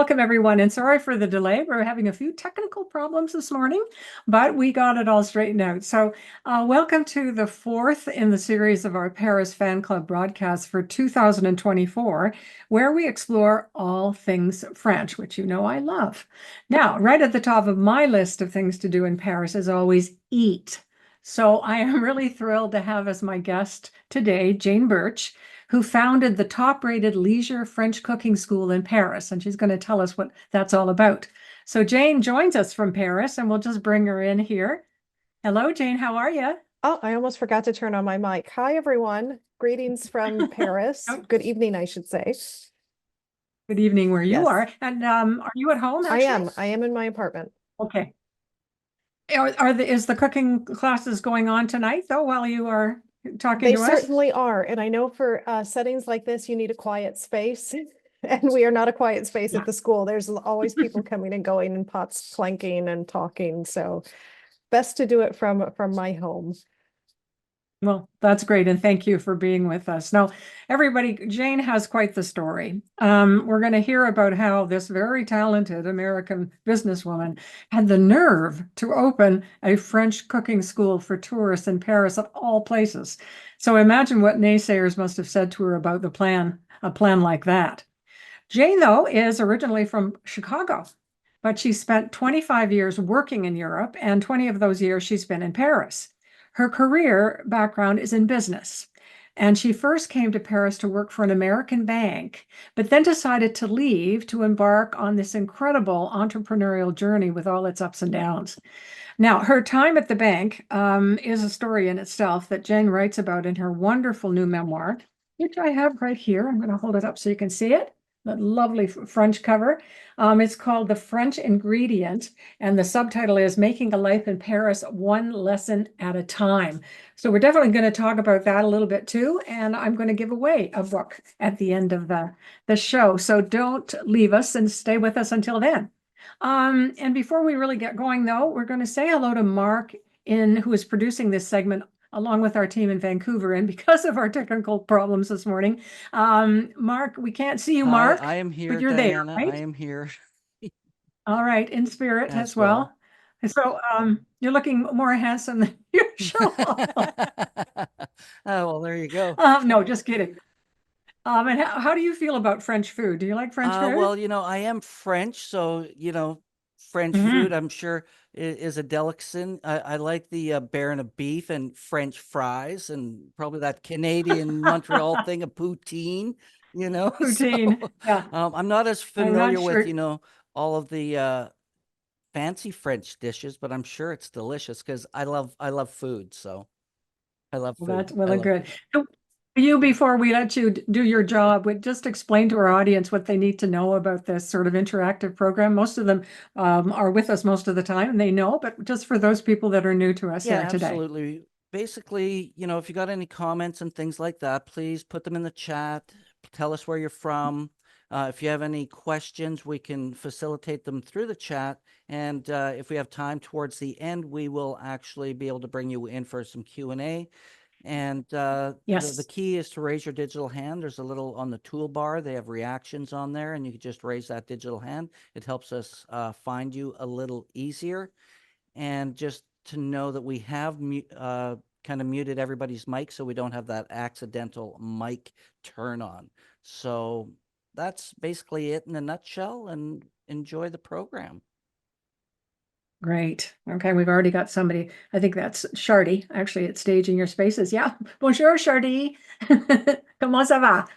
welcome everyone, and sorry for the delay. We're having a few technical problems this morning, but we got it all straightened out. So, welcome to the fourth in the series of our Paris Fan Club broadcasts for 2024, where we explore all things French, which you know I love. Now, right at the top of my list of things to do in Paris is always eat. So, I am really thrilled to have as my guest today Jane Bertch, who founded the top-rated leisure French cooking school in Paris, and she's going to tell us what that's all about. So Jane joins us from Paris, and we'll just bring her in here. Hello, Jane. How are you? Oh, I almost forgot to turn on my mic. Hi, everyone. Greetings from Paris. Oh, Good evening, I should say. good evening, where you Yes, are. And are you at home, I actually? am. I am in my apartment. Okay. Is the cooking classes going on tonight, though, while you are talking They to us? certainly are. And I know for settings like this, you need a quiet space. And we are not a quiet space Yeah. at the school. There's always people coming and going and pots clanking and talking. So best to do it from my home. Well, that's great. And thank you for being with us. Now, everybody, Jane has quite the story. We're going to hear about how this very talented American businesswoman had the nerve to open a French cooking school for tourists in Paris, of all places. So imagine what naysayers must have said to her about a plan like that. Jane, though, is originally from Chicago, but she spent 25 years working in Europe, and 20 of those years she's been in Paris. Her career background is in business, and she first came to Paris to work for an American bank, but then decided to leave to embark on this incredible entrepreneurial journey with all its ups and downs. Now, her time at the bank is a story in itself that Jane writes about in her wonderful new memoir, which I have right here. I'm going to hold it up so you can see it. That lovely French cover. It's called The French Ingredient, and the subtitle is Making a Life in Paris One Lesson at a Time. So we're definitely going to talk about that a little bit too, and I'm going to give away a book at the end of the show. So don't leave us and stay with us until then. And before we really get going, though, we're going to say hello to Mark, who is producing this segment along with our team in Vancouver. And because of our technical problems this morning, Mark, we can't see you, Hi, Mark, I am but here, you're there, Diana. I right? am here All right, in spirit as as well. well. So you're looking more handsome than usual. Oh, well, there you go. No, just kidding. And how do you feel about French food? Do you like French food? Well, I am French, so, French food, Hmm. I'm sure is a delicacy. I like the Baron of beef and French fries and probably that Canadian Montreal thing of poutine, So Poutine. Yeah, I'm not as I'm not familiar with, sure. all of the fancy French dishes, but I'm sure it's delicious because I love food, so I love Well, food. that's I really love good. food. So you, before we let you do your job, would just explain to our audience what they need to know about this sort of interactive program. Most of them are with us most of the time and they know, but just for those people that are new to us Yeah, here today. absolutely. Basically, if you got any comments and things like that, please put them in the chat. Tell us where you're from. If you have any questions, we can facilitate them through the chat. And if we have time towards the end, we will actually be able to bring you in for some Q&A. And the Yes. key is to raise your digital hand. There's a little on the toolbar. They have reactions on there, and you can just raise that digital hand. It helps us find you a little easier. And just to know that we have kind of muted everybody's mic so we don't have that accidental mic turn on. So that's basically it in a nutshell, and enjoy the program. Great. Okay, we've already got somebody. I think that's Shardy, actually, at Staging Your Spaces. Yeah. Bonjour, Shardy. Comment ça va?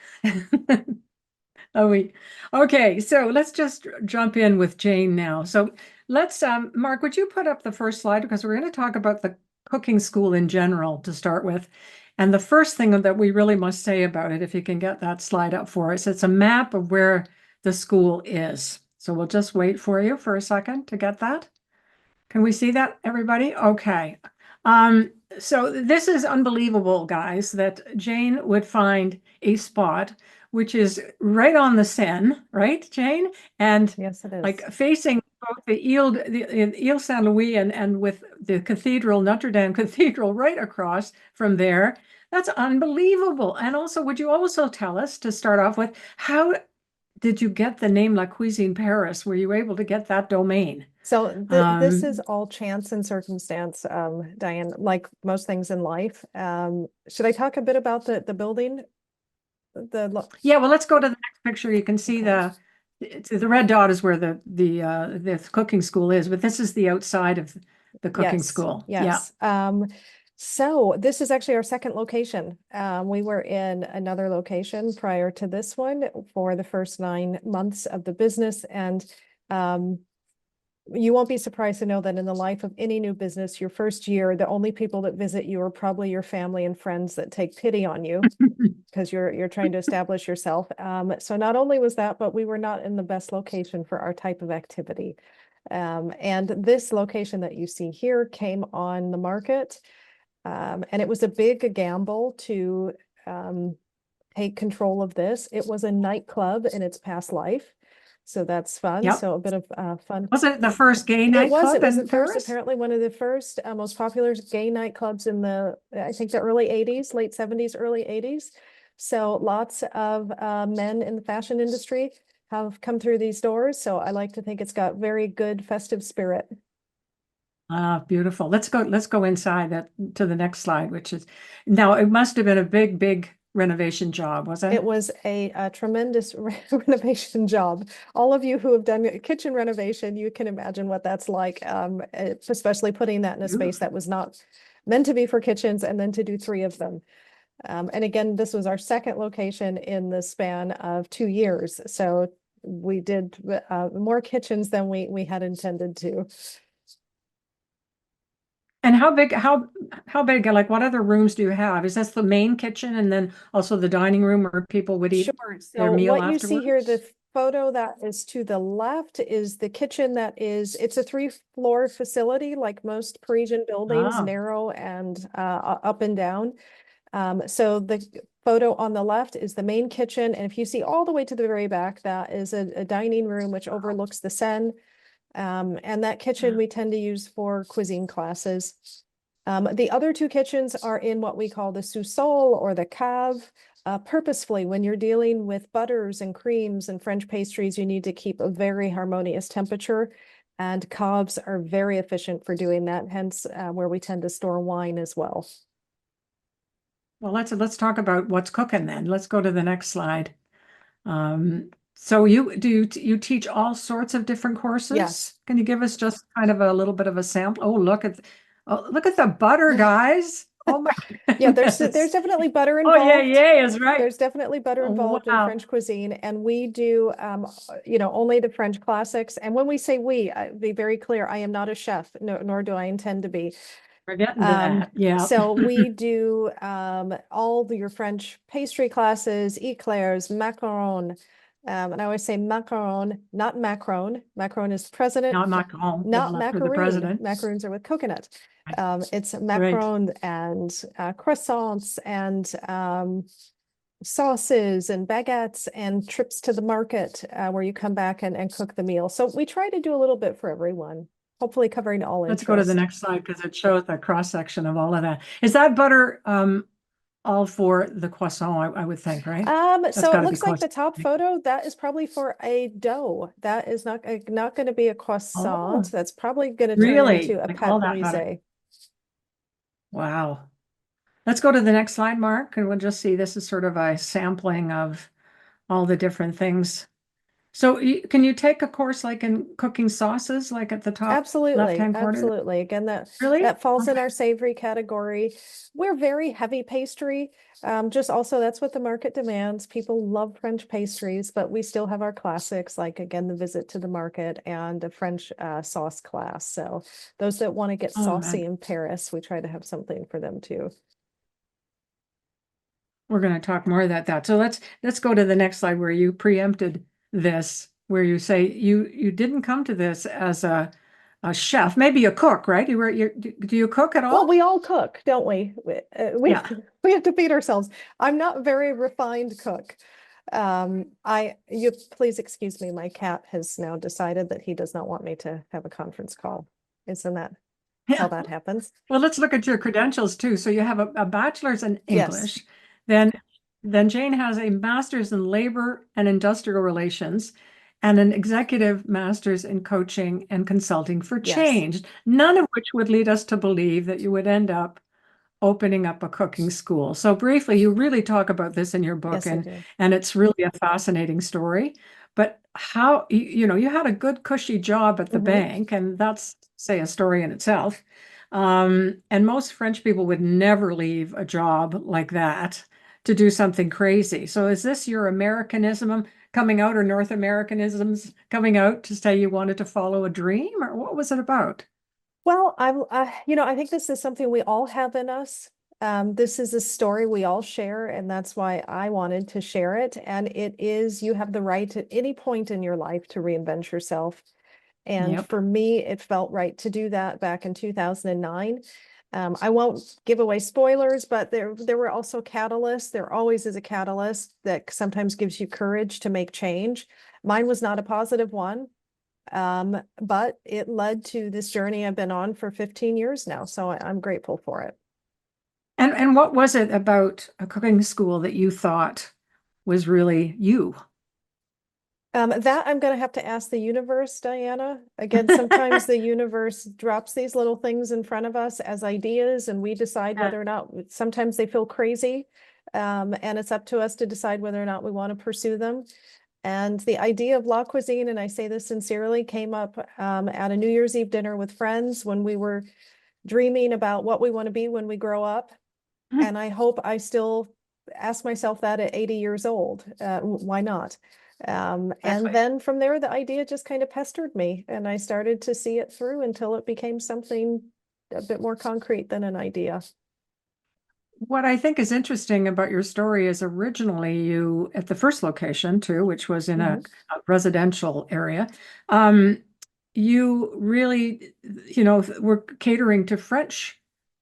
Oh, oui. Okay, so let's just jump in with Jane now. So let's, Mark, would you put up the first slide? Because we're going to talk about the cooking school in general to start with. And the first thing that we really must say about it, if you can get that slide up for us, it's a map of where the school is. So we'll just wait for you for a second to get that. Can we see that, everybody? Okay. So this is unbelievable, guys, that Jane would find a spot which is right on the Seine, right, Jane? And Yes, it like is. facing both the Ile Saint-Louis and with the cathedral, Notre Dame Cathedral, right across from there. That's unbelievable. And also, would you also tell us to start off with how did you get the name La Cuisine Paris? Were you able to get that domain? So this is Um, all chance and circumstance, Diane, like most things in life. Should I talk a bit about the building? yeah, well, let's go to the next picture. You can see Okay. the red dot is where the cooking school is, but this is the outside of the cooking Yes, school. Yeah. yes. So this is actually our second location. We were in another location prior to this one for the first 9 months of the business. And you won't be surprised to know that in the life of any new business, your first year, the only people that visit you are probably your family and friends that take pity on you because you're trying to establish yourself. So not only was that, but we were not in the best location for our type of activity. And this location that you see here came on the market. And it was a big gamble to take control of this. It was a nightclub in its past life. So that's fun. Yep. So a bit of fun. Was it the first gay It nightclub was in the first, Paris? apparently one of the first most popular gay nightclubs in the, I think the early 80s, late 70s, early 80s. So lots of men in the fashion industry have come through these doors. So I like to think it's got very good festive spirit. Ah, beautiful. Let's go inside that to the next slide, which is now it must have been a big renovation job, was it? It was a tremendous renovation job. All of you who have done kitchen renovation, you can imagine what that's like, especially putting that in a space that was not meant to be for kitchens and then to do 3 of them. And again, this was our second location in the span of 2 years. So we did more kitchens than we had intended to. And how big, like what other rooms do you have? Is this the main kitchen and then also the dining room where people would eat Sure. their So meal what you see here, the afterwards? photo that is to the left is the kitchen it's a 3-floor facility, like most Parisian buildings, Ah, narrow and up and down. So the photo on the left is the main kitchen. And if you see all the way to the very back, that is a dining room which overlooks the Seine. And that kitchen we tend to use for cuisine classes. The other 2 kitchens are in what we call the sous-sol or the cave. Purposefully, when you're dealing with butters and creams and French pastries, you need to keep a very harmonious temperature. And caves are very efficient for doing that, hence where we tend to store wine as well. well, let's talk about what's cooking then. Let's go to the next slide. So you teach all sorts of different courses? Yes. Can you give us just kind of a little bit of a sample? Look at the butter, guys. Oh my Yeah, there's goodness. definitely butter Oh yeah, involved. yeah, is right. There's definitely butter involved in Wow. French cuisine, and we do, only the French classics. And when we say we, be very clear, I am not a chef, nor do I intend to be. We're getting to that. Yeah. So we do all your French pastry classes, eclairs, macaron. And I always say macaron, not Macron. Macron is president, Not Macron, not well, after the macaroon. president. Macaroons are with coconut. It's Right. macaron and croissants and sauces and baguettes and trips to the market where you come back and cook the meal. So we try to do a little bit for everyone, hopefully covering all Let's go to the interests. next slide because it shows the cross section of all of that. Is that butter all for the croissant, I would think, right? That's So got it to be looks like the croissant. top photo, that is probably for a dough. That is not going to be a croissant. Oh, That's probably going to turn really? into a Like pâte all that butter. brisée. Wow. Let's go to the next slide, Mark, and we'll just see this is sort of a sampling of all the different things. So can you take a course like in cooking sauces, like at the top Absolutely, left-hand corner? absolutely. Again, Really? that falls in Okay. our savory category. We're very heavy pastry. Just also that's what the market demands. People love French pastries, but we still have our classics, like again, the visit to the market and a French sauce class. So those that want to get Oh saucy man, in Paris, we try to have something for them too. we're going to talk more about that. So let's go to the next slide where you preempted this, where you say you didn't come to this as a chef, maybe a cook, right? Do you cook at Well, all? we all cook, don't we? Yeah. We have to feed ourselves. I'm not a very refined cook. You please excuse me. My cat has now decided that he does not want me to have a conference call. Isn't that how Yeah. that happens? Well, let's look at your credentials too. So you have a bachelor's in Yes. English, then Then Jane has a master's in labor and industrial relations and an executive master's in coaching and consulting for Yes. change, none of which would lead us to believe that you would end up opening up a cooking school. So briefly, you really talk about this in your book, Yes, I do. and it's really a fascinating story. But how, you had a good cushy job at the Mhm. bank, and that's, say, a story in itself. And most French people would never leave a job like that to do something crazy. So is this your Americanism coming out or North Americanisms coming out to say you wanted to follow a dream, or what was it about? Well, I think this is something we all have in us. This is a story we all share, and that's why I wanted to share it. And it is, you have the right at any point in your life to reinvent yourself. And Yep. for me, it felt right to do that back in 2009. I won't give away spoilers, but there were also catalysts. There always is a catalyst that sometimes gives you courage to make change. Mine was not a positive one. But it led to this journey I've been on for 15 years now. So I'm grateful for it. And what was it about a cooking school that you thought was really you? That I'm going to have to ask the universe, Diana. Again, sometimes the universe drops these little things in front of us as ideas, and we decide Yeah. whether or not, sometimes they feel crazy. And it's up to us to decide whether or not we want to pursue them. And the idea of La Cuisine, and I say this sincerely, came up at a New Year's Eve dinner with friends when we were dreaming about what we want to be when we grow up. And I hope I still ask myself that at 80 years old. Why not? And Exactly. then from there, the idea just kind of pestered me, and I started to see it through until it became something a bit more concrete than an idea. What I think is interesting about your story is originally you, at the first location too, which was in Mhm. a residential area, um, you really, were catering to French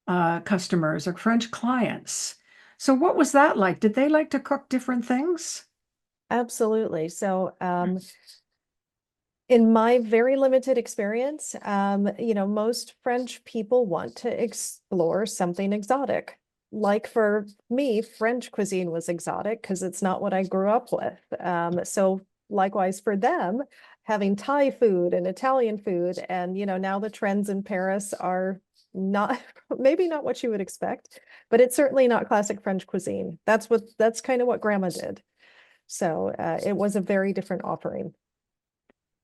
customers or French clients. So what was that like? Did they like to cook different things? Absolutely. So, in my very limited experience, most French people want to explore something exotic. Like for me, French cuisine was exotic because it's not what I grew up with. So likewise for them, having Thai food and Italian food, and now the trends in Paris are not maybe not what you would expect, but it's certainly not classic French cuisine. That's kind of what grandma did. So it was a very different offering.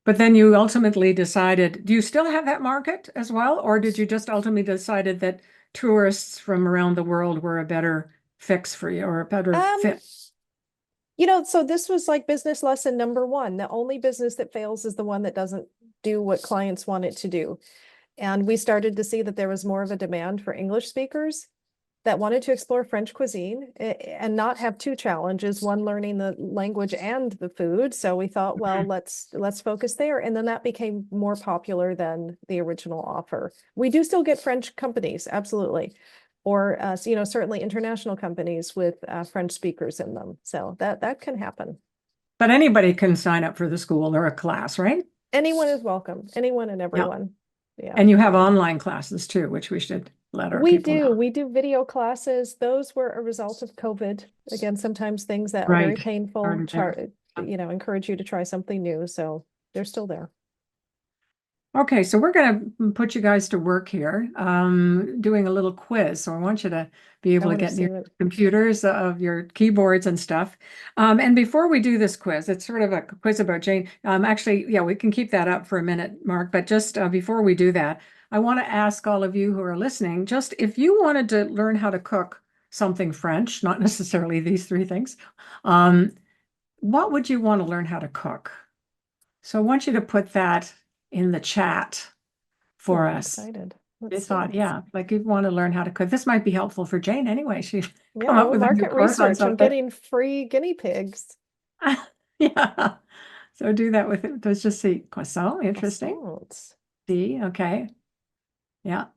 But then you ultimately decided, do you still have that market as well? Or did you just ultimately decided that tourists from around the world were a better fix for you or a better Um, fit? so this was like business lesson number one. The only business that fails is the one that doesn't do what clients want it to do. And we started to see that there was more of a demand for English speakers that wanted to explore French cuisine and not have two challenges, one learning the language and the food. So we thought, well, Mhm. let's focus there. And then that became more popular than the original offer. We do still get French companies, absolutely. Or certainly international companies with French speakers in them. So that can happen. But anybody can sign up for the school or a class, right? Anyone is welcome, anyone and Yeah. everyone. Yeah. And you have online classes too, which we should let our people know. We do video classes. Those were a result of COVID. Again, sometimes things that are very Right. painful, Hard to do. encourage you to try something new. So they're still there. Okay, so we're going to put you guys to work here, doing a little quiz. So I want you to be I able to want to get see near what, computers of your keyboards and stuff. And before we do this quiz, it's sort of a quiz about Jane. Actually, yeah, we can keep that up for a minute, Mark. But just before we do that, I want to ask all of you who are listening, just if you wanted to learn how to cook something French, not necessarily these three things, um, what would you want to learn how to cook? So I want you to put that in the chat for I'm us. excited. They Let's see. thought, yeah, like you want to learn how to cook. This might be helpful for Jane anyway. She come Yeah, up well, with a new market course on research. I'm something. getting free guinea pigs. Yeah. So do that with it. Let's just see. Croissant, interesting. Croissants. See, okay. Yeah.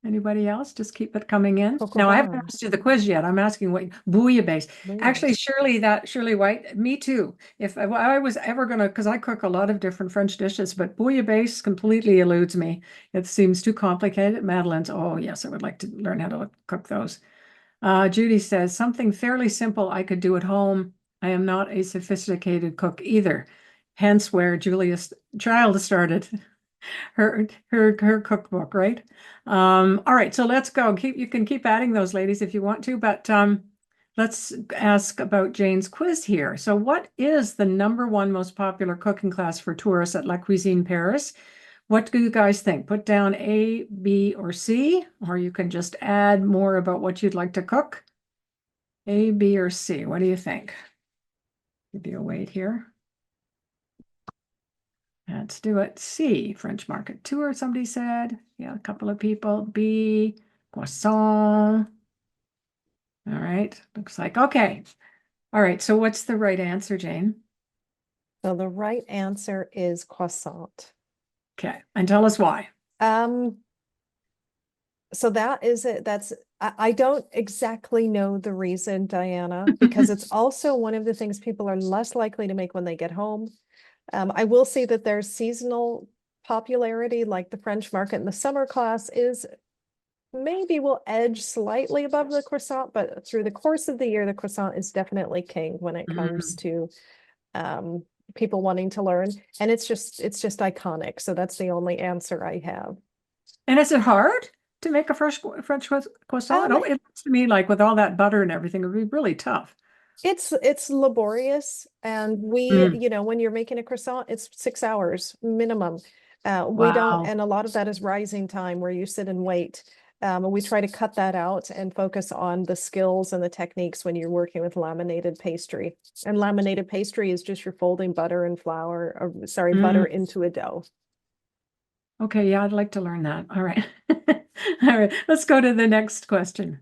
Anybody else? Just keep it coming in. Cocoa Now, I haven't bun. asked you the quiz yet. I'm asking what bouillabaisse. Actually, Bouillabaisse. Shirley White, me too. If I was ever gonna, because I cook a lot of different French dishes, but bouillabaisse completely eludes me. It seems too complicated. Madeline's, oh yes, I would like to learn how to cook those. Judy says, something fairly simple I could do at home. I am not a sophisticated cook either. Hence where Julia's child started her cookbook, right? All right, so let's go. You can keep adding those, ladies, if you want to, but let's ask about Jane's quiz here. So what is the #1 most popular cooking class for tourists at La Cuisine Paris? What do you guys think? Put down A, B, or C, or you can just add more about what you'd like to cook. A, B, or C. What do you think? Give you a wait here. Let's do it. C, French market tour, somebody said. Yeah, a couple of people. B, croissant. All right, looks like, okay. All right, so what's the right answer, Jane? So the right answer is croissant. Okay, and tell us why. So that is it. I don't exactly know the reason, Diana, because it's also one of the things people are less likely to make when they get home. I will say that there's seasonal popularity, like the French market in the summer class is maybe will edge slightly above the croissant, but through the course of the year, the croissant is definitely king when it comes to people wanting to learn. And it's just iconic. So that's the only answer I have. And is it hard to make a French croissant? Oh, it looks to me like with all that butter and everything, it would be really tough. It's laborious, and you know, when you're making a croissant, it's 6 hours minimum. We don't, Wow. and a lot of that is rising time where you sit and wait. And we try to cut that out and focus on the skills and the techniques when you're working with laminated pastry. And laminated pastry is just you're folding butter and flour, or sorry, butter into a dough. Okay, yeah, I'd like to learn that. All right. All right, let's go to the next question.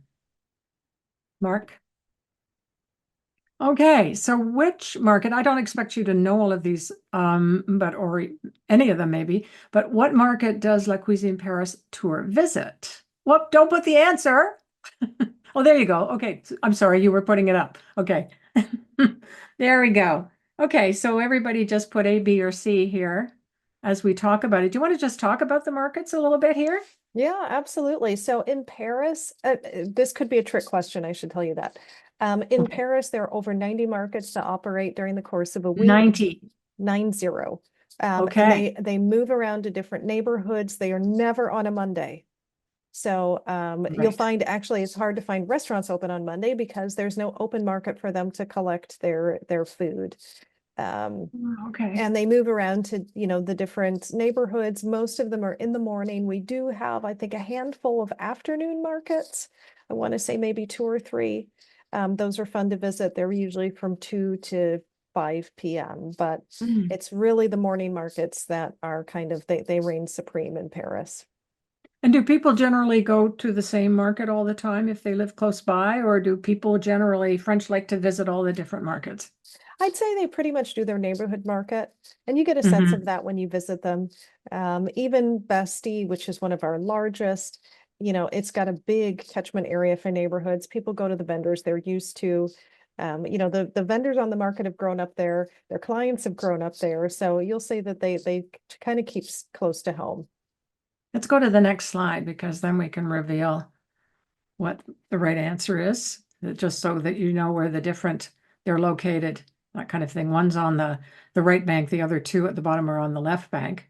Mark. Okay, so which market, I don't expect you to know all of these, or any of them maybe, but what market does La Cuisine Paris tour visit? Whoop, don't put the answer. Oh, there you go. Okay, I'm sorry, you were putting it up. Okay. There we go. Okay, so everybody just put A, B, or C here as we talk about it. Do you want to just talk about the markets a little bit here? Yeah, absolutely. So in Paris, this could be a trick question, I should tell you that. In Okay. Paris, there are over 90 markets to operate during the course of a week. 90. 90. And Okay. they move around to different neighborhoods. They are never on a Monday. So you'll Right. find actually it's hard to find restaurants open on Monday because there's no open market for them to collect their food. Okay. And they move around to, you know, the different neighborhoods. Most of them are in the morning. We do have, I think, a handful of afternoon markets. I want to say maybe 2 or 3. Those are fun to visit. They're usually from 2 to 5 p.m. But it's really the morning markets that are kind of, they reign supreme in Paris. And do people generally go to the same market all the time if they live close by, or do people generally, French like to visit all the different markets? I'd say they pretty much do their neighborhood market, and you get a sense of that when you visit them. Even Bastille, which is one of our largest, you know, it's got a big catchment area for neighborhoods. People go to the vendors they're used to. You know, the vendors on the market have grown up there. Their clients have grown up there. So you'll see that they kind of keeps close to home. Let's go to the next slide because then we can reveal what the right answer is, just so that you know where they're located, that kind of thing. One's on the right bank, the other 2 at the bottom are on the left bank.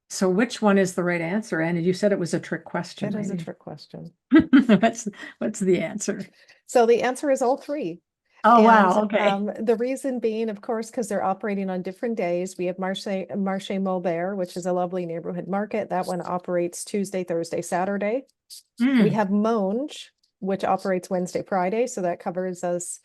So which one is the right answer? And you said it was a trick question. That is a trick question. What's the answer? So the answer is all 3. Oh, And wow. Okay. the reason being, of course, because they're operating on different days. We have Marché Maubert, which is a lovely neighborhood market. That one operates Tuesday, Thursday, Saturday. We have Monge, which operates Wednesday, Friday. So that covers us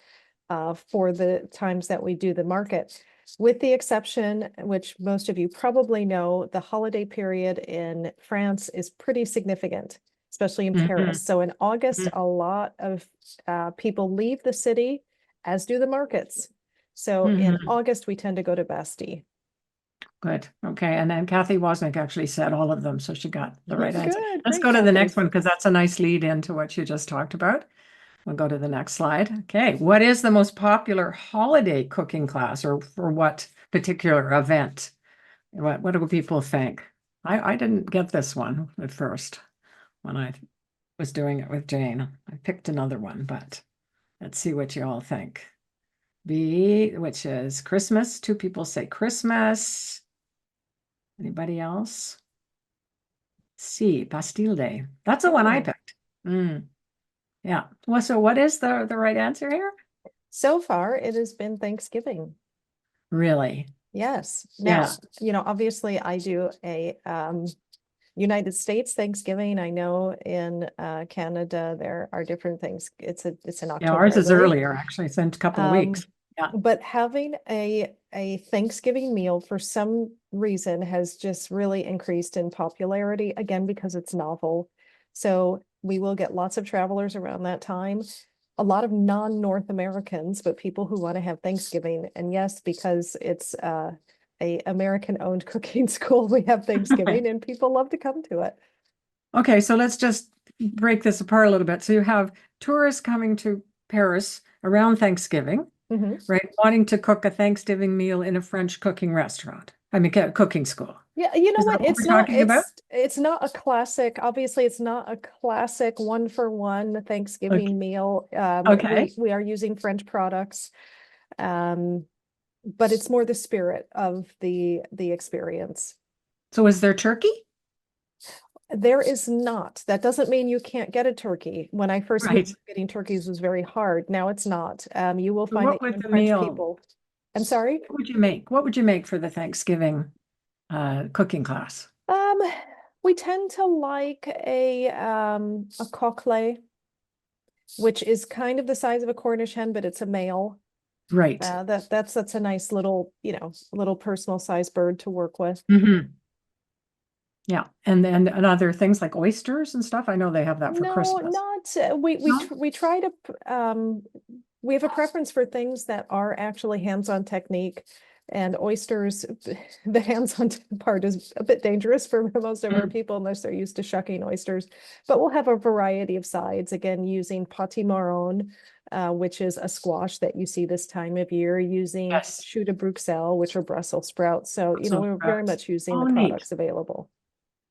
for the times that we do the market. With the exception, which most of you probably know, the holiday period in France is pretty significant, especially in Paris. So in August, a lot of people leave the city, as do the markets. So in August, we tend to go to Bastille. Good. Okay. And then Kathy Wozniak actually said all of them, so she got the right answer. Good. Let's Great, go to the Kathy. next one because that's a nice lead into what you just talked about. We'll go to the next slide. Okay. What is the most popular holiday cooking class, or for what particular event? What do people think? I didn't get this one at first when I was doing it with Jane. I picked another one, but let's see what you all think. B, which is Christmas. Two people say Christmas. Anybody else? C, Bastille Day. That's the one I Oh. picked. Yeah. Well, so what is the right answer here? So far, it has been Thanksgiving. Really? Yes. Yeah. Now, obviously I do a United States Thanksgiving. I know in Canada there are different things. It's in Yeah, October, ours I is believe. earlier, actually. It's in a couple of weeks. Yeah. But having a Thanksgiving meal for some reason has just really increased in popularity, again, because it's novel. So we will get lots of travelers around that time. A lot of non-North Americans, but people who want to have Thanksgiving. And yes, because it's a American-owned cooking school, we have Thanksgiving and people love to come to it. Okay, so let's just break this apart a little bit. So you have tourists coming to Paris around Thanksgiving, Mhm. right? Wanting to cook a Thanksgiving meal in a French cooking restaurant. I mean, cooking school. Yeah, you know Is that what? what It's we're not, talking about? it's not a classic, obviously it's not a classic one for one Thanksgiving meal. Okay. We are using French products. But it's more the spirit of the experience. So is there turkey? There is not. That doesn't mean you can't get a turkey. When I first moved, Right. getting turkeys was very hard. Now it's not. You will So find what that would even the French meal, people. I'm sorry. what would you make? What would you make for the Thanksgiving cooking class? Um, we tend to like a coquelet, which is kind of the size of a Cornish hen, but it's a male. Right. That's a nice little, little personal size bird to work with. Hmm. Yeah. And other things like oysters and stuff. I know they have that for No, Christmas. not No? we try to we have a preference for things that are actually hands-on technique, and oysters, the hands-on part is a bit dangerous for most of our Mm. people unless they're used to shucking oysters. But we'll have a variety of sides, again, using pâté-marron, which is a squash that you see this time of year, using Yes. choux de Bruxelles, which are Brussels sprouts. So, Brussels we're very sprouts. much using Oh, the neat. products available.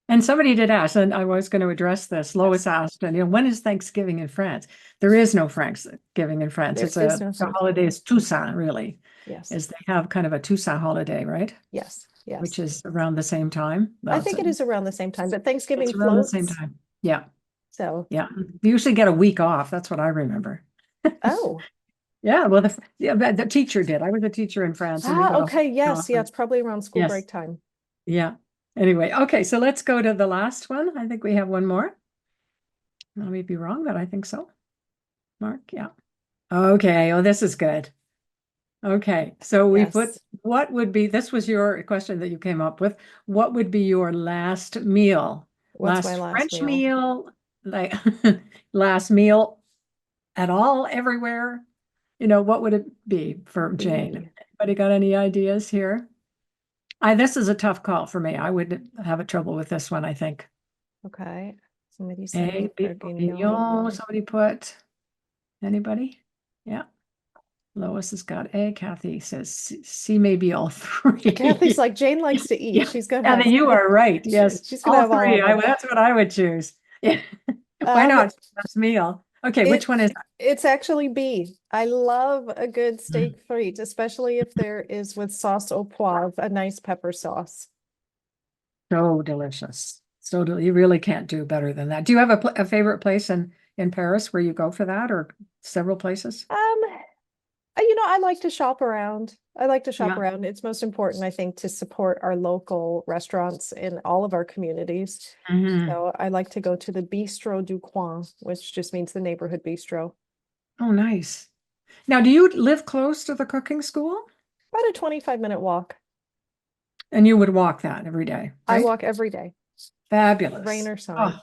And somebody did ask, and I was going to address this. Lois asked, and when is Thanksgiving in France? There is no Thanksgiving in France. There It's is no the Thanksgiving. holiday is Toussaint, really, Yes, is they have kind of a Toussaint holiday, right? yes, yes. Which is around the same time. I Well, think it is around the same time, but Thanksgiving it's around the same floats. time. Yeah, So, yeah. You usually get a week off. That's what I remember. oh, Yeah, well, the teacher did. I was a teacher in France, and we got a okay, week yes, off. yeah, it's probably around school Yes, break time. yeah. Anyway, okay, so let's go to the last one. I think we have one more. I may be wrong, but I think so. Mark, yeah. Okay, oh, this is good. Okay, so we put, Yes. what would be, this was your question that you came up with. What would be your last meal? What's my Last last French meal? meal, like last meal at all, everywhere? What would it be for Jane? B. Anybody got any ideas here? This is a tough call for me. I would have a trouble with this one, I think. Okay. Somebody A, say beef bourguignon, bourguignon. somebody put, anybody? Yeah. Lois has got A. Kathy says C, maybe all Kathy's three. like, Jane likes to eat. Yeah, She's gonna and have, then you are right. Yes, she's gonna all have all three. of them. That's what I would choose. Yeah, why Um, not? Best meal. Okay, which one is it's actually B. I love a good that? steak frite, especially if there is with sauce au poivre, a nice pepper sauce. So delicious. You really can't do better than that. Do you have a favorite place in Paris where you go for that, or several places? I like to shop around. I like to shop Yeah. around. It's most important, I think, to support our local restaurants in all of our communities. Hmm. So I like to go to the Bistro du Coin, which just means the neighborhood bistro. Oh, nice. Now, do you live close to the cooking school? About a 25-minute walk. And you would walk that every day, I right? walk every day, rain Fabulous. or shine. Oh,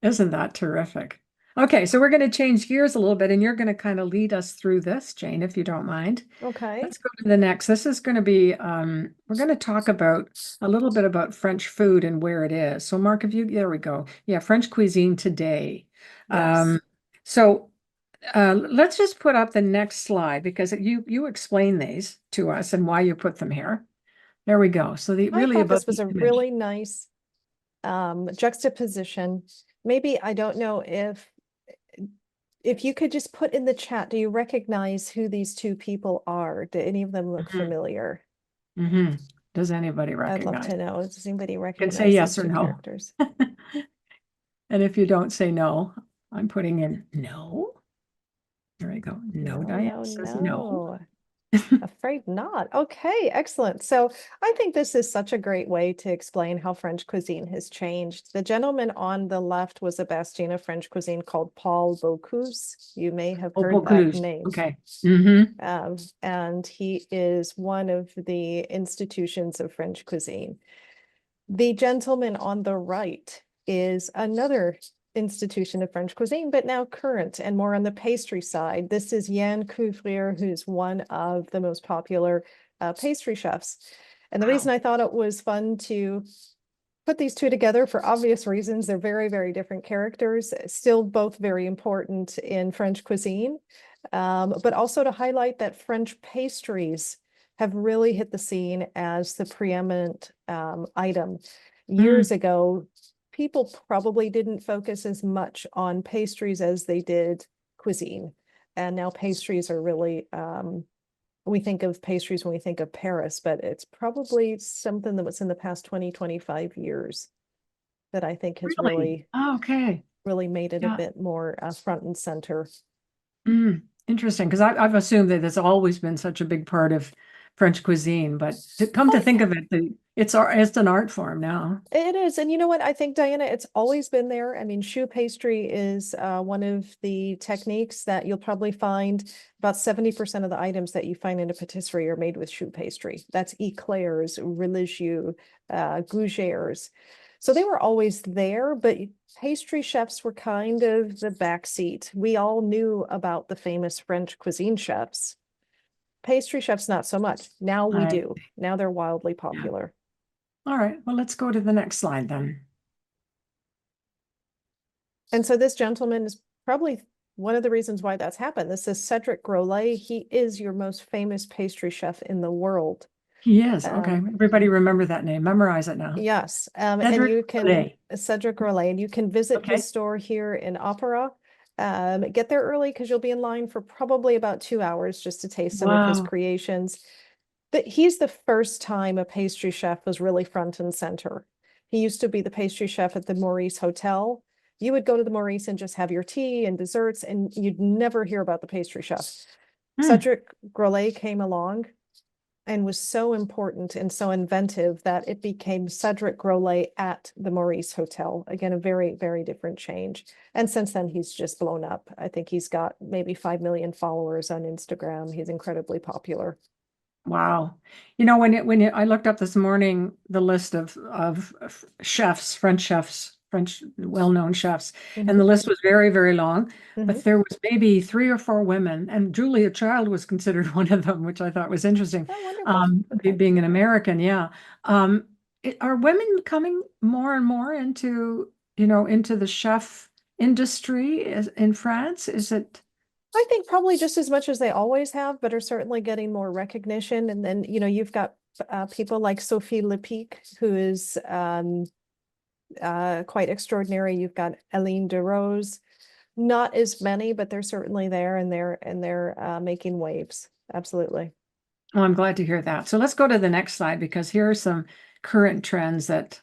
isn't that terrific? Okay, so we're going to change gears a little bit, and you're going to kind of lead us through this, Jane, if you don't mind. Okay. Let's go to the next. This is going to be, we're going to talk about a little bit about French food and where it is. So, Mark, there we go. Yeah, French cuisine today. Yes. So let's just put up the next slide because you explain these to us and why you put them here. There we go. So I really thought about this was the a image. really nice juxtaposition. Maybe, I don't know if you could just put in the chat, do you recognize who these two people are? Do any of them look Mhm. familiar? Does anybody I'd love recognize? to know. Does anybody You can recognize say these yes or two no. characters? And if you don't say no, I'm putting in no. There we go. No, Diane says no. Afraid not. Okay, excellent. So I think this is such a great way to explain how French cuisine has changed. The gentleman on the left was a bastion of French cuisine called Paul Bocuse. You may have Oh, heard that Bocuse. name. Okay. And he is one of the institutions of French cuisine. The gentleman on the right is another institution of French cuisine, but now current and more on the pastry side. This is Yann Couvrier, who's one of the most popular pastry chefs. And the reason I thought it was fun to put these two together, for obvious reasons, they're very, very different characters, still both very important in French cuisine, but also to highlight that French pastries have really hit the scene as the preeminent item. Years ago, people probably didn't focus as much on pastries as they did cuisine. And now pastries are really, we think of pastries when we think of Paris, but it's probably something that was in the past 20, 25 years that I think has Really? Oh, okay. really made it a Yeah. bit more front and center. Interesting, because I've assumed that it's always been such a big part of French cuisine, but to come to think of it, it's an art form now. It is. And you know what? I think, Diana, it's always been there. I mean, choux pastry is one of the techniques that you'll probably find. About 70% of the items that you find in a patisserie are made with choux pastry. That's eclairs, religieux, gougères. So they were always there, but pastry chefs were kind of the backseat. We all knew about the famous French cuisine chefs. Pastry chefs, not so much. Now we I do. Now they're wildly Yeah. popular. All right, well, let's go to the next slide then. And so this gentleman is probably one of the reasons why that's happened. This is Cedric Grolet. He is your most famous pastry chef in the world. He is. Okay, everybody remember that name. Memorize it now. Yes. And Cedric you can, Grolet. Cedric Grolet, and you can visit Okay. his store here in Opera. Get there early because you'll be in line for probably about 2 hours just to taste some of his Wow. creations. But he's the first time a pastry chef was really front and center. He used to be the pastry chef at the Maurice Hotel. You would go to the Maurice and just have your tea and desserts, and you'd never hear about the pastry chef. Cedric Grolet came along and was so important and so inventive that it became Cedric Grolet at the Maurice Hotel. Again, a very, very different change. And since then, he's just blown up. I think he's got maybe 5 million followers on Instagram. He's incredibly popular. Wow. You know, I looked up this morning the list of chefs, French well-known chefs, and the list was very, very long, but there was maybe 3 or 4 women, and Julia Child was considered one of them, which I thought was interesting. Oh, wonderful. Okay. Being an American, yeah. Are women coming more and more into the chef industry in France? Is it? I think probably just as much as they always have, but are certainly getting more recognition. And then, you've got people like Sophie Lepic, who is quite extraordinary. You've got Aline de Rose, not as many, but they're certainly there, and they're making waves. Absolutely. Well, I'm glad to hear that. So let's go to the next slide, because here are some current trends that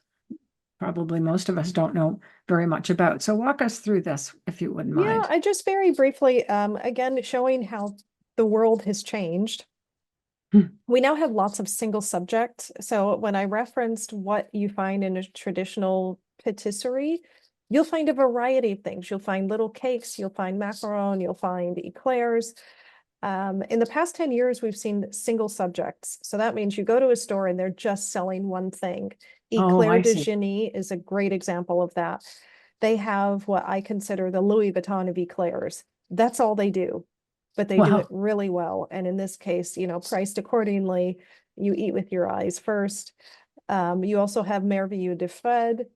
probably most of us don't know very much about. So walk us through this, if you wouldn't mind. Yeah, I just very briefly, again, showing how the world has changed. We now have lots of single subjects. So when I referenced what you find in a traditional patisserie, you'll find a variety of things. You'll find little cakes, you'll find macaron, you'll find eclairs. In the past 10 years, we've seen single subjects. So that means you go to a store and they're just selling one thing. Eclair de Genie is a great example of that. They have what I consider the Louis Vuitton of eclairs. That's all they do, but they do it really well. And in this case, priced accordingly. You eat with your eyes first. You also have Merveilleux de Fred.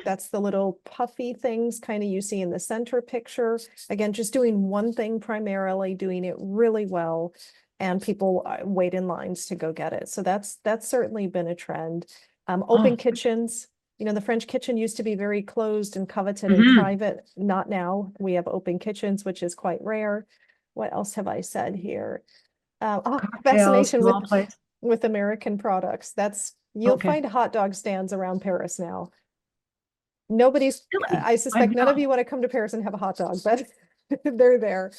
That's the little puffy things kind of you see in the center picture. Again, just doing one thing primarily, doing it really well, and people wait in lines to go get it. So that's certainly been a trend. Open kitchens, You know, the French kitchen used to be very closed and coveted and Mhm. private. Not now. We have open kitchens, which is quite rare. What else have I said here? Cocktails, Fascination small plates. with American products. You'll Okay. find hot dog stands around Paris now. Nobody's, Really? I I suspect none of know. you want to come to Paris and have a hot dog, but they're there.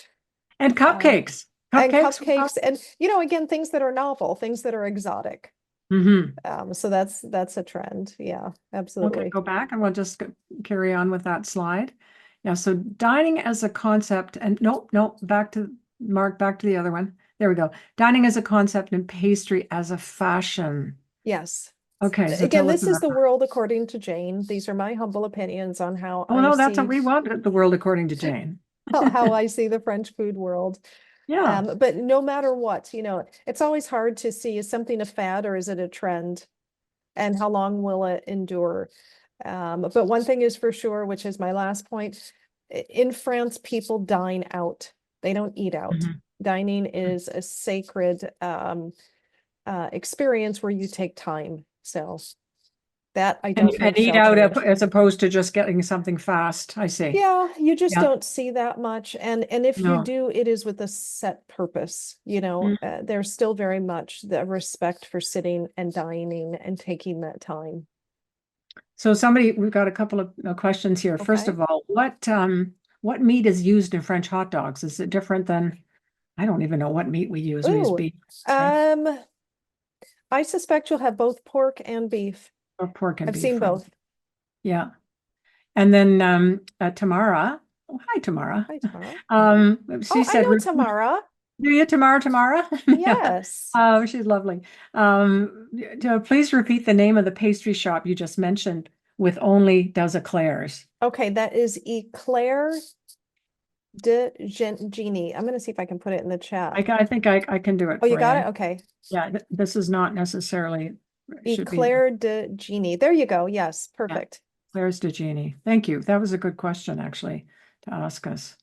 And Um, cupcakes. and Cupcakes. cupcakes and, again, things that are novel, things that are exotic. Mm-hmm. So that's a trend. Yeah, Okay, absolutely. go back and we'll just carry on with that slide. Yeah, so dining as a concept, and nope, back to Mark, back to the other one. There we go. Dining as a concept and pastry as a fashion. Yes. Okay, so Again, tell us this is about the that. world according to Jane. These are my humble opinions on how Oh I no, that's what see we want the world according to Jane. how I see the French food world. Yeah. But no matter what, it's always hard to see, is something a fad or is it a trend? And how long will it endure? But one thing is for sure, which is my last point, in France, people dine out. They don't eat out. Mhm. Dining is a sacred experience where you take time. So that I And don't think eat shall out change. as opposed to just getting something fast. I see. Yeah, you just Yeah. don't see that much. And if you No. do, it is with a set purpose. Mm. There's still very much the respect for sitting and dining and taking that time. So we've got a couple of questions here. First Okay. of all, what meat is used in French hot dogs? Is it different than, I don't even know what meat we use. We use Ooh, beef, right? um, I suspect you'll have both pork and beef. Or pork and I've beef, seen right? both. Yeah. And then Tamara. Oh, hi, Tamara. Hi, Tamara. She Oh, I said, know Tamara. do you, Tamara? Yeah. Yes. She's lovely. Please repeat the name of the pastry shop you just mentioned with only does eclairs. Okay, that is Eclair de Genie. I'm going to see if I can put it in the chat. I think I can do it Oh, you for got you. it? Okay. Yeah, this is not necessarily, should be, Eclair de Genie. There you go. Yes, yeah, perfect. Claire's de Genie. Thank you. That was a good question, actually, to ask us.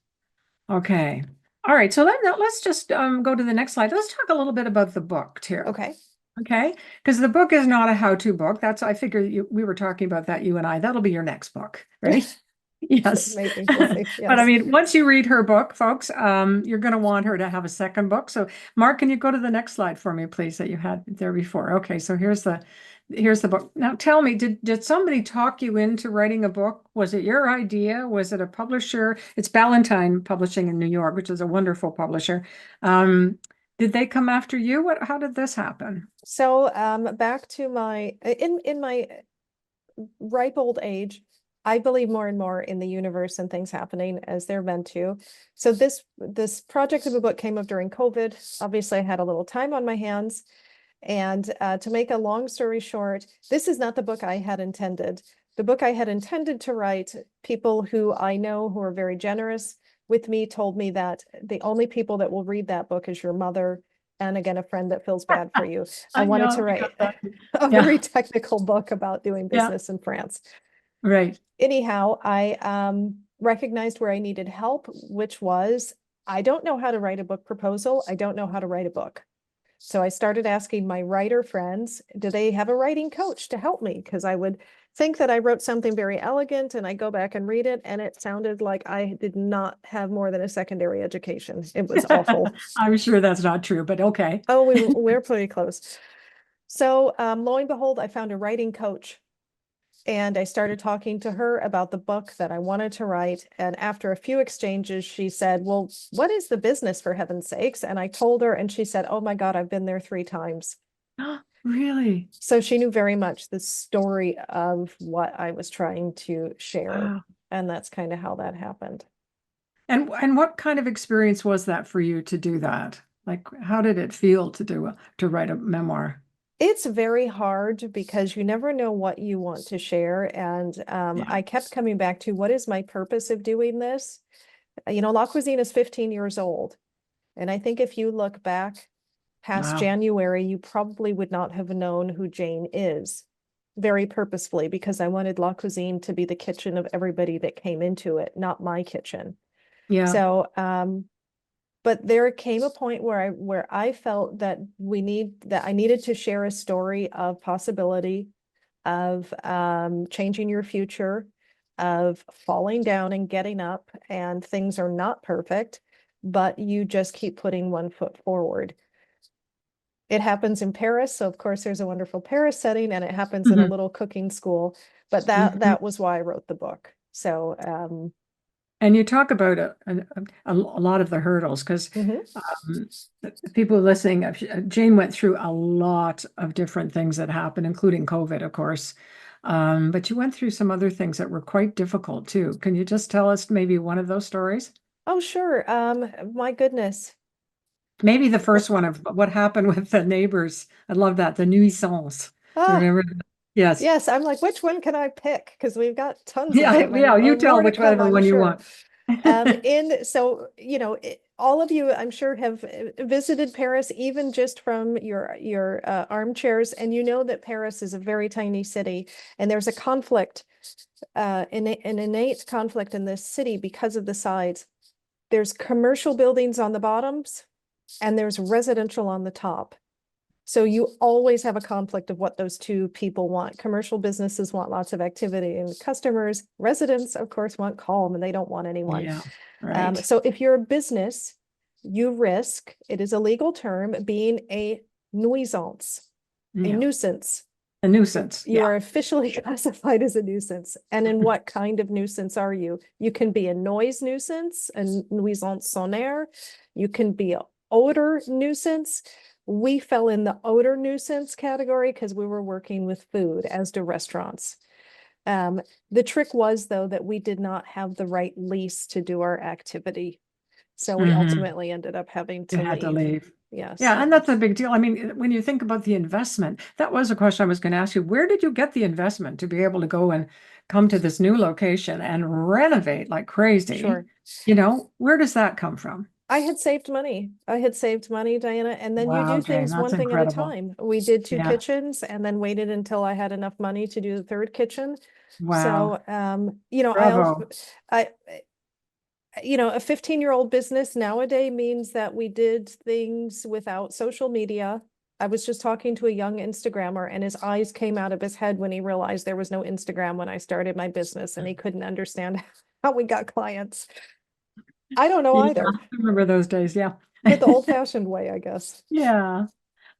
Okay. All right. So let's just go to the next slide. Let's talk a little bit about the book too. Okay. Okay. Because the book is not a how-to book. I figure we were talking about that, you and I. That'll be your next book, right? Yes. Maybe we'll see. But I Yes. mean, once you read her book, folks, you're going to want her to have a second book. So Mark, can you go to the next slide for me, please, that you had there before? Okay, so here's the book. Now tell me, did somebody talk you into writing a book? Was it your idea? Was it a publisher? It's Ballantine Publishing in New York, which is a wonderful publisher. Did they come after you? How did this happen? So back to my in my ripe old age, I believe more and more in the universe and things happening as they're meant to. So this project of a book came up during COVID. Obviously, I had a little time on my hands. And to make a long story short, this is not the book I had intended. The book I had intended to write, people who I know who are very generous with me told me that the only people that will read that book is your mother, and again, a friend that feels bad for you. I I wanted know, to I write got that. a Yeah, very technical book about doing yeah, business in France. right. Anyhow, I recognized where I needed help, which was, I don't know how to write a book proposal. I don't know how to write a book. So I started asking my writer friends, do they have a writing coach to help me? Because I would think that I wrote something very elegant and I go back and read it and it sounded like I did not have more than a secondary education. It was awful. I'm sure that's not true, but okay. Oh, we're pretty close. So lo and behold, I found a writing coach and I started talking to her about the book that I wanted to write. And after a few exchanges, she said, well, what is the business, for heaven's sakes? And I told her, and she said, oh my God, I've been there 3 times. Really? So she knew very much the story of what I was trying to share. Wow. And that's kind of how that happened. And what kind of experience was that for you to do that? Like, how did it feel to write a memoir? It's very hard because you never know what you want to share. And Yeah. I kept coming back to, what is my purpose of doing this? La Cuisine is 15 years old. And I think if you look back past Wow. January, you probably would not have known who Jane is, very purposefully, because I wanted La Cuisine to be the kitchen of everybody that came into it, not my kitchen. Yeah. So, but there came a point where I felt that I needed to share a story of possibility, of changing your future, of falling down and getting up, and things are not perfect, but you just keep putting one foot forward. It happens in Paris, so of course there's a wonderful Paris setting, and it happens in a Mhm. little cooking school, but Mhm. that was why I wrote the book. So And you talk about a lot of the hurdles because mhm. people listening, Jane went through a lot of different things that happened, including COVID, of course. But you went through some other things that were quite difficult too. Can you just tell us maybe one of those stories? Oh, sure. My goodness. Maybe the first one of what happened with the neighbors. I love that, the nuisance. Ah, Remember that? Yes. yes, I'm like, which one can I pick? Because we've got tons of Yeah, them, yeah, you and tell more to which come, whatever I'm one you sure. want. So, all of you, I'm sure, have visited Paris, even just from your armchairs, and you know that Paris is a very tiny city, and there's a conflict, an innate conflict in this city because of the sides. There's commercial buildings on the bottoms, and there's residential on the top. So you always have a conflict of what those two people want. Commercial businesses want lots of activity, and customers, residents, of course, want calm, and they don't want anyone. Yeah, right. So if you're a business, you risk, it is a legal term, being a nuisance, a Yeah, nuisance. a nuisance. You Yeah. are officially classified as a nuisance. And in what kind of nuisance are you? You can be a noise nuisance, a nuisance sonore. You can be an odor nuisance. We fell in the odor nuisance category because we were working with food, as do restaurants. The trick was, though, that we did not have the right lease to do our activity. So we Mhm. ultimately ended up having You to had to leave. leave. Yes. Yeah, and that's a big deal. I mean, when you think about the investment, that was a question I was going to ask you. Where did you get the investment to be able to go and come to this new location and renovate like crazy? Sure. Where does that come from? I had saved money. I had saved money, Diana, and then you Wow, do Jane, things that's one thing at a incredible. time. We did two Yeah. kitchens and then waited until I had enough money to do the third kitchen. Wow. So, Bravo. I, a 15-year-old business nowadays means that we did things without social media. I was just talking to a young Instagrammer, and his eyes came out of his head when he realized there was no Instagram when I started my business, and he couldn't understand how we got clients. I don't know Yeah, either. I remember those days. Yeah. Did the old-fashioned way, I guess. Yeah.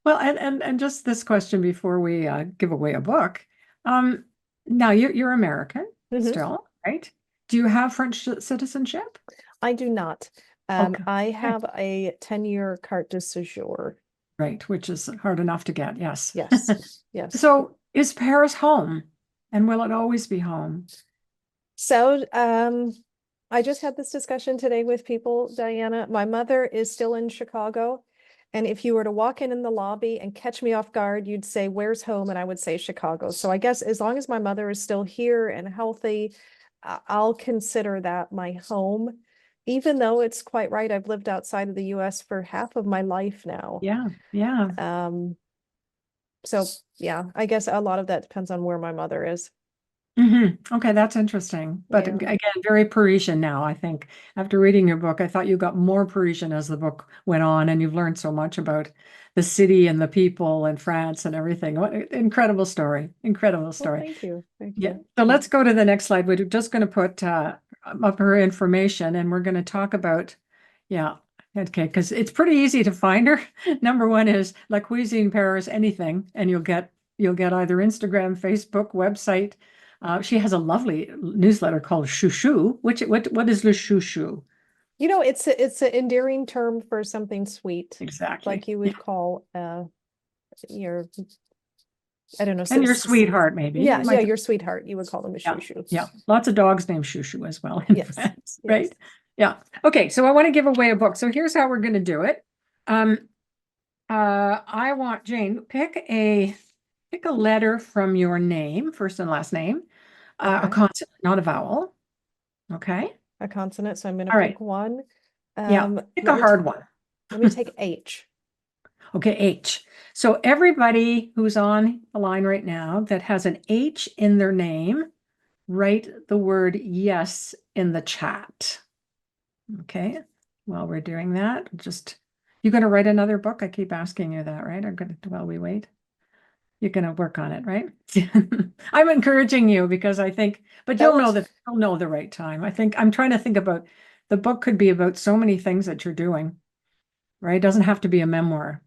Well, and just this question before we give away a book. Um, Now you're American Mhm. still, right? Do you have French citizenship? I do not. Okay. I Okay. have a 10-year carte de séjour. Right, which is hard enough to get, yes. Yes, yes. So is Paris home? And will it always be home? So, I just had this discussion today with people, Diana. My mother is still in Chicago. And if you were to walk in the lobby and catch me off guard, you'd say, "Where's home?" And I would say Chicago. So I guess as long as my mother is still here and healthy, I'll consider that my home. Even though it's quite right, I've lived outside of the US for half of my life now. Yeah, yeah. Um, so yeah, I guess a lot of that depends on where my mother is. Okay, that's interesting. But Yeah. again, very Parisian now, I think. After reading your book, I thought you got more Parisian as the book went on, and you've learned so much about the city and the people and France and everything. What an incredible story. Incredible Well, story. thank you. Thank Yeah. you. So let's go to the next slide. We're just going to put up her information and we're going to talk about, yeah, okay, because it's pretty easy to find her. Number one is La Cuisine Paris anything, and you'll get either Instagram, Facebook, website. She has a lovely newsletter called Chouchou. What is Le Chouchou? It's an endearing term for something sweet, Exactly. like you Yeah. would call your, I don't know. And your sweetheart, maybe. Yeah, It yeah, might be, your sweetheart. You would call them a yeah, shoo-shoo. yeah. Lots of dogs named Chouchou as well in Yes, France, yes. right? Yeah. Okay, so I want to give away a book. So here's how we're going to do it. Um, I want Jane, pick a letter from your name, first and last name, a Okay. consonant, not a vowel. Okay. A consonant. So I'm going to All right. pick one. Yeah. Pick a hard one. Let me take H. Okay, H. So everybody who's on the line right now that has an H in their name, write the word yes in the chat. Okay. While we're doing that, you're going to write another book? I keep asking you that, right? I'm going to, while we wait. you're going to work on it, right? I'm encouraging you because I think, but you'll know that you'll know the right time. I think I'm trying to think about the book could be about so many things that you're doing, right? It doesn't have to be a memoir.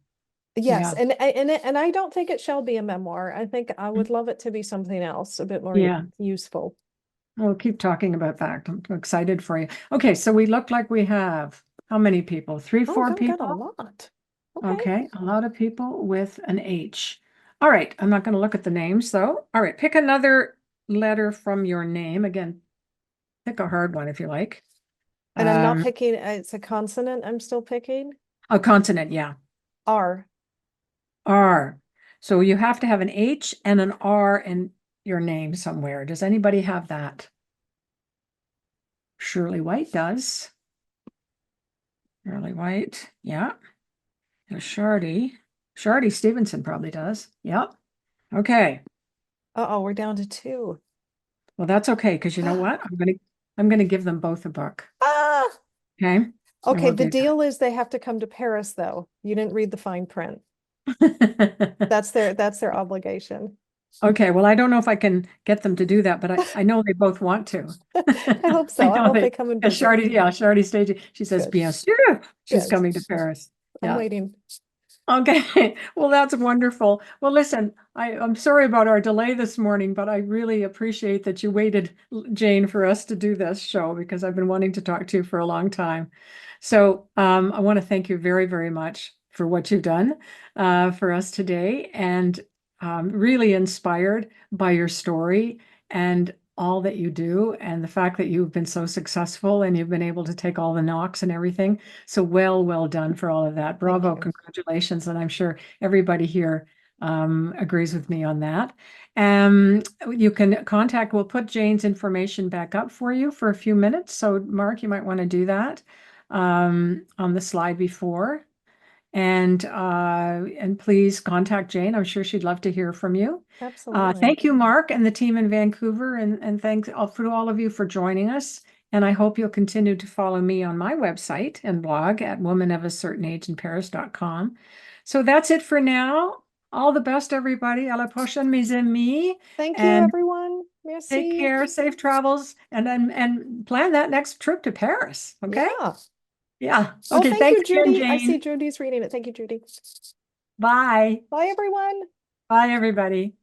Yes, Yeah. and I don't think it shall be a memoir. I think I would love it to be something else, a bit more Yeah. useful. We'll keep talking about that. I'm excited for you. Okay, so we look like we have how many people? Three, Oh, four God, got a people? lot. Okay. Okay, a lot of people with an H. All right, I'm not going to look at the names though. All right, pick another letter from your name. Again, pick a hard one if you like. And I'm not picking, it's a consonant I'm still picking. A consonant, yeah. R. R. So you have to have an H and an R in your name somewhere. Does anybody have that? Shirley White does. Shirley White, yeah. There's Shardy. Shardy Stevenson probably does. Yep. Okay. Uh-oh, we're down to 2. Well, that's okay because you know what? I'm gonna give them both a book. Ah, Okay. okay. The deal is they have to come to Paris, though. You didn't read the fine print. That's their obligation. Okay, well, I don't know if I can get them to do that, but I know they both want to. I hope so. I hope they come and visit. Shardy staged. She says, Good. bien sûr, she's Good. coming to Paris. I'm Yeah. waiting. Okay, well, that's wonderful. Well, listen, I'm sorry about our delay this morning, but I really appreciate that you waited, Jane, for us to do this show because I've been wanting to talk to you for a long time. So I want to thank you very, very much for what you've done for us today, and really inspired by your story and all that you do, and the fact that you've been so successful and you've been able to take all the knocks and everything. So well done for all of that. Bravo, you. congratulations. And I'm sure everybody here agrees with me on that. You can contact, we'll put Jane's information back up for you for a few minutes. So Mark, you might want to do that on the slide before. And please contact Jane. I'm sure she'd love to hear from you. Absolutely. Thank you, Mark, and the team in Vancouver, and thanks for all of you for joining us. And I hope you'll continue to follow me on my website and blog at womanofaccertaineageinparis.com. So that's it for now. All the best, everybody. À la prochaine, mes amis. Thank you, And everyone. Merci. take care, safe travels, and plan that next trip to Paris. Okay? Yeah. Yeah. Oh, Okay. thank Thanks you, again, Judy. I see Jane. Judy's reading it. Thank you, Judy. Bye. Bye, everyone. Bye, everybody.